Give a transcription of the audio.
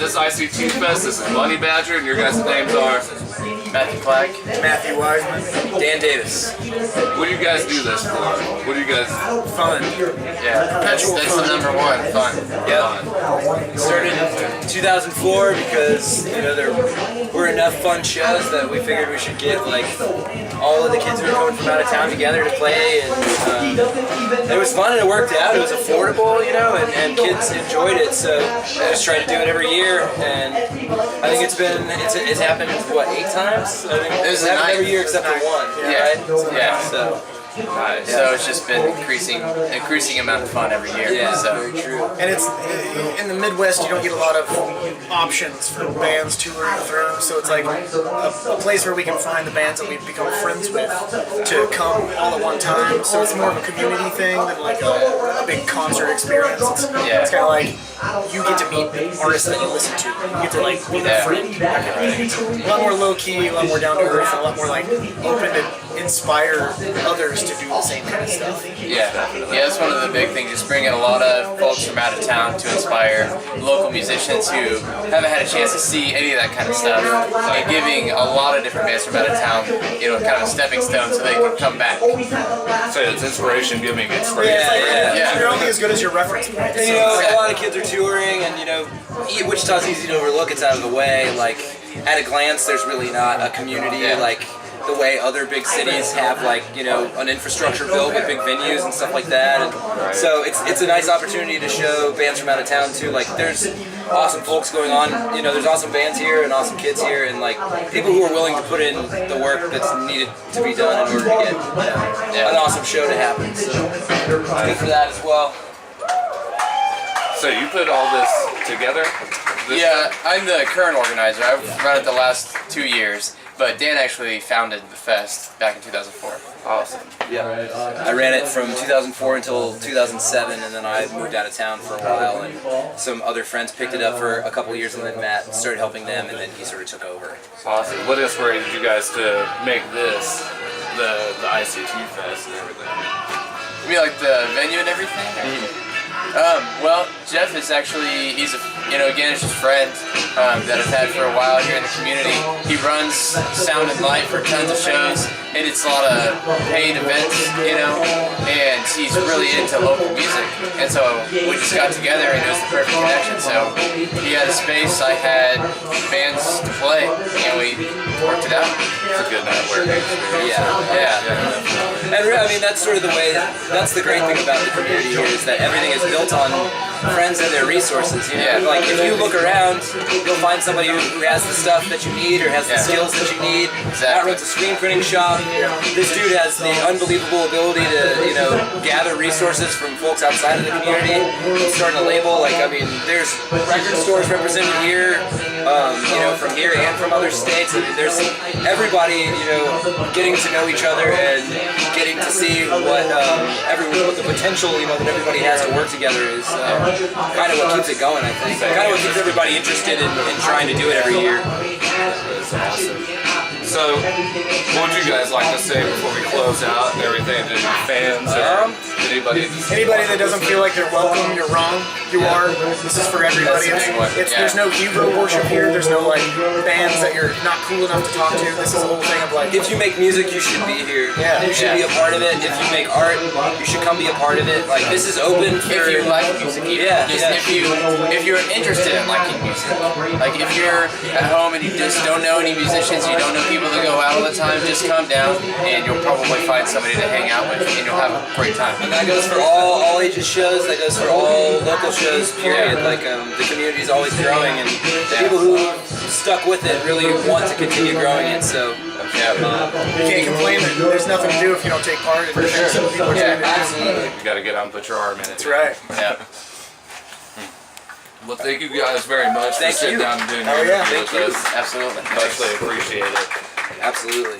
this ICT Fest. This is Money Badger, and your guys' names are Matthew Black, Matthew Wiseman, Dan Davis. What do you guys do this for? What do you guys? fun. Yeah, that's the number one, fun. Yep. Started in 2004 because there were enough fun shows that we figured we should get like all of the kids who were coming from out of town together to play, and it was fun and it worked out. It was affordable, and kids enjoyed it. So I just tried to do it every year, and I think it's happened what 8 times. I think it's happened every year except for one. Yeah. So. Nice. So it's just been increasing amount of fun every year. Yeah, so very true. And it's in the Midwest, you don't get a lot of options for bands touring through, so it's like a place where we can find the bands that we've become friends with to come all at one time. So it's more of a community thing than like a big concert experience. It's kind of like you get to meet artists that you listen to. You get to like be their friend. It's a lot more low key, a lot more down to earth, a lot more like open to inspire others to do the same kind of stuff. Yeah, that's one of the big things, just bringing a lot of folks from out of town to inspire local musicians who haven't had a chance to see any of that kind of stuff, and giving a lot of different bands from out of town, kind of a stepping stone so they can come back. So it's inspiration giving inspiration. Yeah. You're only as good as your reference point. And a lot of kids are touring, and Wichita's easy to overlook, it's out of the way. Like, at a glance, there's really not a community like the way other big cities have an infrastructure built with big venues and stuff like that. And so it's a nice opportunity to show bands from out of town too. Like there's awesome folks going on. There's awesome bands here and awesome kids here, and like people who are willing to put in the work that's needed to be done in order to get an awesome show to happen. So it's good for that as well. So you put all this together? I'm the current organizer. I've run it the last 2 years. But Dan actually founded the fest back in 2004. Awesome. Yeah. I ran it from 2004 until 2007, and then I moved out of town for a while, and some other friends picked it up for a couple of years, and then Matt started helping them, and then he sort of took over. Awesome. What inspired you guys to make this the ICT Fest and everything? You mean like the venue and everything? Well, Jeff is actually, he's again, it's his friend that I've had for a while here in the community. He runs Sound and Light for tons of shows, and it's a lot of paid events, and he's really into local music. And so we just got together, and it was the perfect connection. So he had a space, I had bands to play, and we worked it out. It's a good networking experience. Yeah. And I mean, that's sort of the way, that's the great thing about the community here, is that everything is built on friends and their resources. Like if you look around, you'll find somebody who has the stuff that you need or has the skills that you need. Matt runs a screen printing shop. This dude has the unbelievable ability to, gather resources from folks outside of the community. He's starting a label. There's record stores represented here, from here and from other states. There's everybody, getting to know each other and getting to see what the potential, that everybody has to work together is kind of what keeps it going, I think. Kind of what keeps everybody interested in trying to do it every year. That's awesome. So, what would you guys like to say before we close out and everything to fans or anybody? Anybody that doesn't feel like they're welcome, you're wrong. You are. This is for everybody. There's no hero worship here. There's no bands that you're not cool enough to talk to. This is a whole thing of if you make music, you should be here. Yeah. You should be a part of it. If you make art, you should come be a part of it. This is open for if you like music. If you're interested in liking music. Like if you're at home and you just don't know any musicians, you don't know people that go out all the time, just come down and you'll probably find somebody to hang out with and you'll have a great time. And that goes for all ages shows, that goes for all local shows, period. The community is always growing, and people who stuck with it really want to continue growing it, so you can't complain that there's nothing to do if you don't take part. For sure. Absolutely. You got to get out and put your arm in it. That's right. Yeah. Well, thank you guys very much for sitting down and doing your interview with us. Absolutely. Muchly appreciate it. Absolutely.